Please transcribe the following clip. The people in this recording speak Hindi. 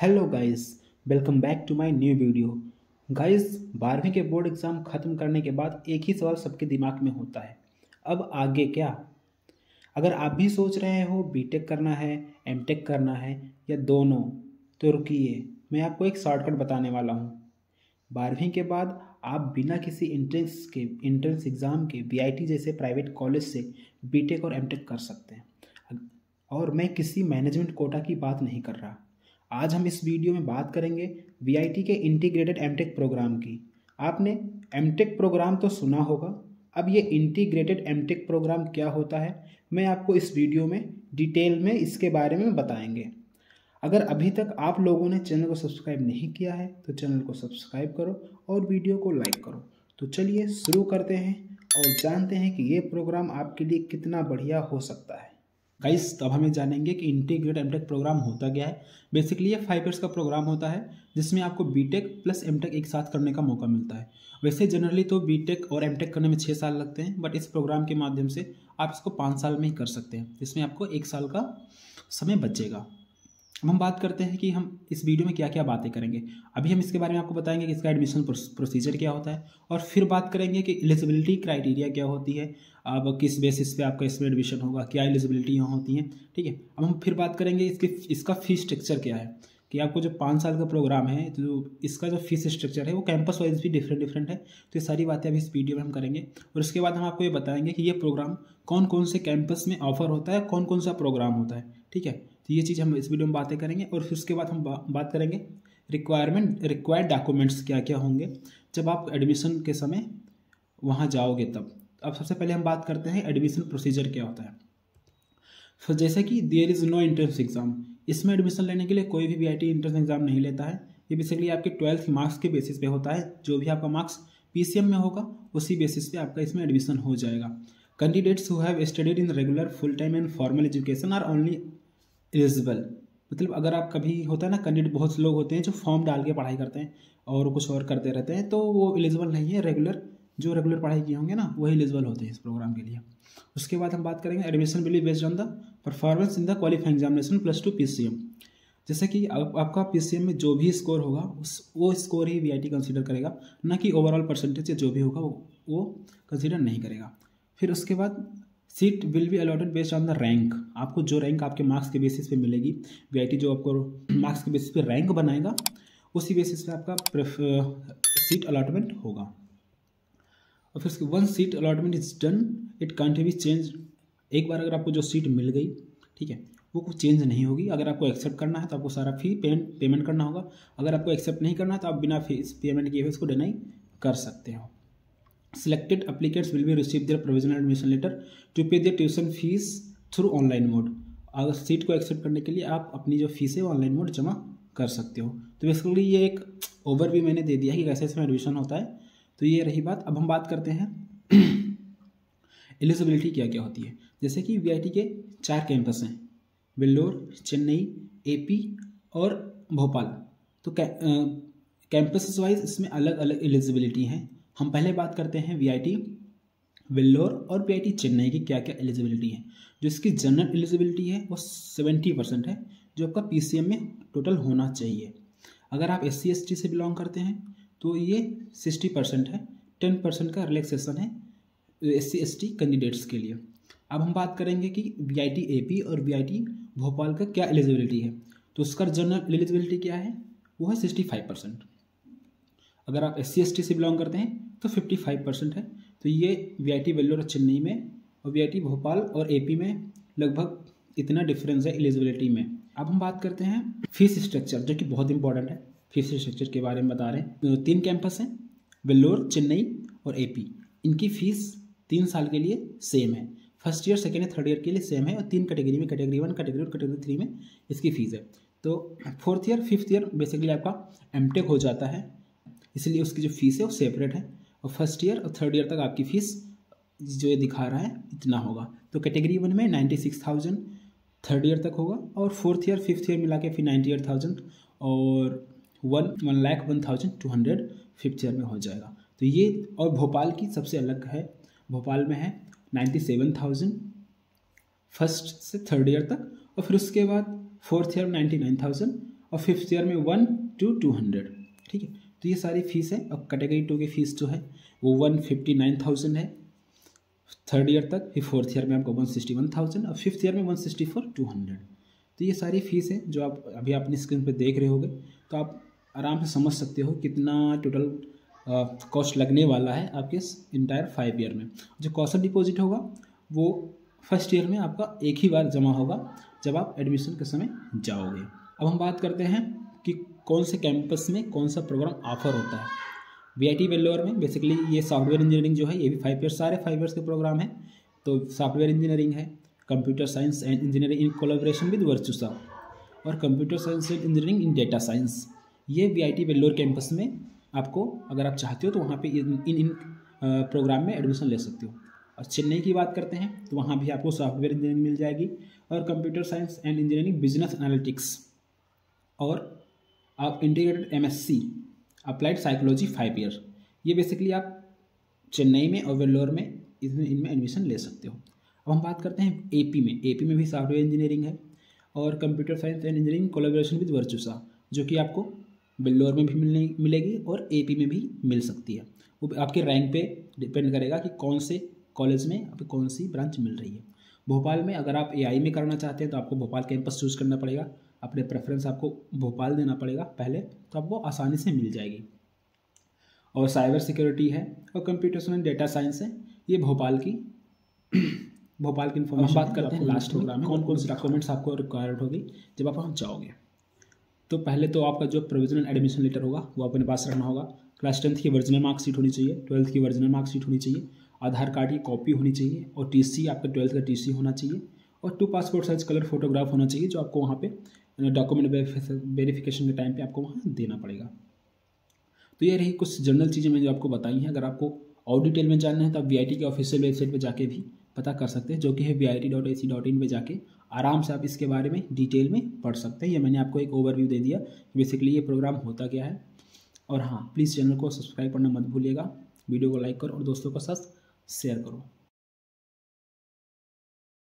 Hello guys, welcome back to my new video. Guys, 12वीं के बोर्ड एग्ज़ाम ख़त्म करने के बाद एक ही सवाल सबके दिमाग में होता है, अब आगे क्या। अगर आप भी सोच रहे हो बीटेक करना है, एमटेक करना है या दोनों, तो रुकिए, मैं आपको एक शॉर्टकट बताने वाला हूँ। 12वीं के बाद आप बिना किसी एंट्रेंस एग्ज़ाम के वीआईटी जैसे प्राइवेट कॉलेज से बीटेक और एमटेक कर सकते हैं। और मैं किसी मैनेजमेंट कोटा की बात नहीं कर रहा। आज हम इस वीडियो में बात करेंगे वीआईटी के इंटीग्रेटेड एमटेक प्रोग्राम की। आपने एमटेक प्रोग्राम तो सुना होगा, अब ये इंटीग्रेटेड एमटेक प्रोग्राम क्या होता है, मैं आपको इस वीडियो में डिटेल में इसके बारे में बताएंगे। अगर अभी तक आप लोगों ने चैनल को सब्सक्राइब नहीं किया है तो चैनल को सब्सक्राइब करो और वीडियो को लाइक करो। तो चलिए शुरू करते हैं और जानते हैं कि ये प्रोग्राम आपके लिए कितना बढ़िया हो सकता है। गाइस, तब हमें जानेंगे कि इंटीग्रेटेड एमटेक प्रोग्राम होता क्या है। बेसिकली ये 5 ईयर्स का प्रोग्राम होता है जिसमें आपको बीटेक प्लस एमटेक एक साथ करने का मौका मिलता है। वैसे जनरली तो बीटेक और एमटेक करने में 6 साल लगते हैं, बट इस प्रोग्राम के माध्यम से आप इसको 5 साल में ही कर सकते हैं, जिसमें आपको 1 साल का समय बचेगा। अब हम बात करते हैं कि हम इस वीडियो में क्या क्या बातें करेंगे। अभी हम इसके बारे में आपको बताएंगे कि इसका एडमिशन प्रोसीजर क्या होता है, और फिर बात करेंगे कि एलिजिबिलिटी क्राइटेरिया क्या होती है, अब किस बेसिस पे आपका इसमें एडमिशन होगा, क्या एलिजिबिलिटी यहाँ होती है। ठीक है, अब हम फिर बात करेंगे इसका फीस स्ट्रक्चर क्या है, कि आपको जो 5 साल का प्रोग्राम है तो इसका जो फीस स्ट्रक्चर है वो कैंपस वाइज भी डिफरेंट है। तो ये सारी बातें अभी इस वीडियो में हम करेंगे। और उसके बाद हम आपको ये बताएंगे कि ये प्रोग्राम कौन कौन से कैंपस में ऑफर होता है, कौन कौन सा प्रोग्राम होता है। ठीक है, तो ये चीज़ हम इस वीडियो में बातें करेंगे। और फिर उसके बाद हम बात करेंगे रिक्वायर्ड डॉक्यूमेंट्स क्या क्या होंगे जब आप एडमिशन के समय वहाँ जाओगे तब। अब सबसे पहले हम बात करते हैं एडमिशन प्रोसीजर क्या होता है। फिर जैसे कि there is no entrance exam, इसमें एडमिशन लेने के लिए कोई भी वीआईटी एंट्रेंस एग्जाम नहीं लेता है। ये बेसिकली आपके 12th मार्क्स के बेसिस पे होता है। जो भी आपका मार्क्स पीसीएम में होगा उसी बेसिस पे आपका इसमें एडमिशन हो जाएगा। Candidates who have studied in regular full time and formal education are only eligible. मतलब अगर आप कभी होता है ना, कैंडिडेट बहुत से लोग होते हैं जो फॉर्म डाल के पढ़ाई करते हैं और कुछ और करते रहते हैं, तो वो एलिजिबल नहीं है। रेगुलर पढ़ाई किए होंगे ना, वही एलिजिबल होते हैं इस प्रोग्राम के लिए। उसके बाद हम बात करेंगे admission will be based on the performance in the qualifying examination +2 PCM. जैसे कि आपका पीसीएम में जो भी स्कोर होगा वो स्कोर ही वीआईटी कंसीडर करेगा, ना कि ओवरऑल परसेंटेज जो भी होगा वो कंसीडर नहीं करेगा। फिर उसके बाद seat will be allotted based on the rank. आपको जो रैंक आपके मार्क्स के बेसिस पे मिलेगी, वीआईटी जो आपको मार्क्स के बेसिस पे रैंक बनाएगा उसी बेसिस पे आपका सीट अलॉटमेंट होगा। और फिर one seat allotment is done it can't be change. एक बार अगर आपको जो सीट मिल गई, ठीक है, वो कुछ चेंज नहीं होगी। अगर आपको एक्सेप्ट करना है तो आपको सारा फी पेमेंट करना होगा। अगर आपको एक्सेप्ट नहीं करना है तो आप बिना फीस पेमेंट किए हुए इसको डिनाई कर सकते हो। Selected applicants will be receive their provisional admission letter to pay their tuition fees through online mode। अगर सीट को एक्सेप्ट करने के लिए आप अपनी जो फीस है वो ऑनलाइन मोड जमा कर सकते हो। तो बेसिकली ये एक ओवरव्यू मैंने दे दिया है कि कैसे इसमें एडमिशन होता है। तो ये रही बात। अब हम बात करते हैं एलिजिबिलिटी क्या क्या होती है। जैसे कि वीआईटी के 4 कैंपस हैं, वेल्लोर, चेन्नई, एपी और भोपाल। तो कैंपस वाइज इसमें अलग अलग एलिजिबिलिटी हैं। हम पहले बात करते हैं वीआईटी वेल्लोर और वीआईटी चेन्नई की क्या क्या एलिजिबिलिटी है। जो इसकी जनरल एलिजिबिलिटी है वो 70% है, जो आपका पीसीएम में टोटल होना चाहिए। अगर आप SC/ST से बिलोंग करते हैं तो ये 60% है। 10% का रिलैक्सेशन है SC/ST कैंडिडेट्स के लिए। अब हम बात करेंगे कि वीआईटी एपी और वीआईटी भोपाल का क्या एलिजिबिलिटी है। तो उसका जनरल एलिजिबिलिटी क्या है, वो है 65%। अगर आप SC/ST से बिलोंग करते हैं तो 55% है। तो ये वीआईटी वेल्लोर और चेन्नई में और वीआईटी भोपाल और एपी में लगभग इतना डिफरेंस है एलिजिबिलिटी में। अब हम बात करते हैं फीस स्ट्रक्चर, जो कि बहुत इंपॉर्टेंट है। फीस स्ट्रक्चर के बारे में बता रहे हैं। 3 कैंपस हैं, वेल्लोर, चेन्नई और एपी। इनकी फ़ीस 3 साल के लिए सेम है। First year, second year, third year के लिए सेम है। और 3 कैटेगरी में, कैटेगरी 1, कैटेगरी 2, कैटेगरी 3 में इसकी फ़ीस है। तो 4th year, 5th year basically आपका एमटेक हो जाता है, इसलिए उसकी जो फीस है वो सेपरेट है। और फर्स्ट ईयर और थर्ड ईयर तक आपकी फ़ीस जो ये दिखा रहा है इतना होगा। तो कैटेगरी 1 में 96,000 थर्ड ईयर तक होगा, और 4th ईयर 5th ईयर मिला के फिर 98,000 और 1,01,200 5th ईयर में हो जाएगा। तो ये, और भोपाल की सबसे अलग है। भोपाल में है 97,000 फर्स्ट से थर्ड ईयर तक, और फिर उसके बाद 4th ईयर 99,000 और 5th ईयर में 1 to 200, ठीक है। तो ये सारी फीस है। अब कैटेगरी 2 की फ़ीस जो है वो 159,000 है 3rd ईयर तक, फिर 4th ईयर में आपको 161,000 और 5th ईयर में 164,200। तो ये सारी फीस है जो आप अभी अपनी स्क्रीन पे देख रहे होगे। तो आप आराम से समझ सकते हो कितना टोटल कॉस्ट लगने वाला है आपके इंटायर 5 ईयर में। जो कॉस्ट डिपॉजिट होगा वो फर्स्ट ईयर में आपका एक ही बार जमा होगा जब आप एडमिशन के समय जाओगे। अब हम बात करते हैं कि कौन से कैंपस में कौन सा प्रोग्राम ऑफर होता है। VIT वेल्लोर में बेसिकली ये सॉफ्टवेयर इंजीनियरिंग जो है ये भी 5 ईयर्स, सारे 5 ईयर्स के प्रोग्राम है। तो सॉफ्टवेयर इंजीनियरिंग है, computer science and engineering in collaboration with Virtusa, और computer science and engineering in data science. ये VIT वेल्लोर कैंपस में आपको अगर आप चाहते हो तो वहाँ पे इन प्रोग्राम में एडमिशन ले सकते हो। और चेन्नई की बात करते हैं तो वहाँ भी आपको सॉफ्टवेयर इंजीनियरिंग मिल जाएगी, और computer science and engineering business analytics, और आप integrated MSc applied psychology 5 year. ये बेसिकली आप चेन्नई में और वेल्लोर में इनमें एडमिशन ले सकते हो। अब हम बात करते हैं AP में भी सॉफ्टवेयर इंजीनियरिंग है और computer science and engineering collaboration with Virtusa, जो कि आपको वेल्लोर में भी मिलेगी और AP में भी मिल सकती है। वो आपके रैंक पे डिपेंड करेगा कि कौन से कॉलेज में आपको कौन सी ब्रांच मिल रही है। भोपाल में अगर आप AI में करना चाहते हैं तो आपको भोपाल कैंपस चूज़ करना पड़ेगा, अपने प्रेफरेंस आपको भोपाल देना पड़ेगा पहले, तो आपको आसानी से मिल जाएगी। और साइबर सिक्योरिटी है और कंप्यूटेशनल डेटा साइंस है, ये भोपाल की इन्फॉर्मेशन। बात करते हैं लास्ट प्रोग्राम में कौन कौन से डॉक्यूमेंट्स आपको रिक्वायर्ड होगी जब आप वहाँ जाओगे। तो पहले तो आपका जो प्रोविजनल एडमिशन लेटर होगा वो अपने पास रखना होगा। क्लास 10th की वर्जिनल मार्कशीट होनी चाहिए, 12th की वर्जिनल मार्कशीट होनी चाहिए, आधार कार्ड की कॉपी होनी चाहिए, और TC आपका 12th का TC होना चाहिए, और 2 पासपोर्ट साइज कलर फोटोग्राफ होना चाहिए जो आपको वहाँ पे डॉक्यूमेंट वेरिफिकेशन के टाइम पे आपको वहाँ देना पड़ेगा। तो ये रही कुछ जनरल चीज़ें मैंने जो आपको बताई हैं। अगर आपको और डिटेल में जानना है तो आप VIT की ऑफिशियल वेबसाइट पे जाके भी पता कर सकते हैं, जो कि है vit.ac.in पे जाके आराम से आप इसके बारे में डिटेल में पढ़ सकते हैं। ये मैंने आपको एक ओवरव्यू दे दिया बेसिकली ये प्रोग्राम होता क्या है। और हाँ, प्लीज़ चैनल को सब्सक्राइब करना मत भूलिएगा, वीडियो को लाइक करो और दोस्तों के साथ शेयर करो।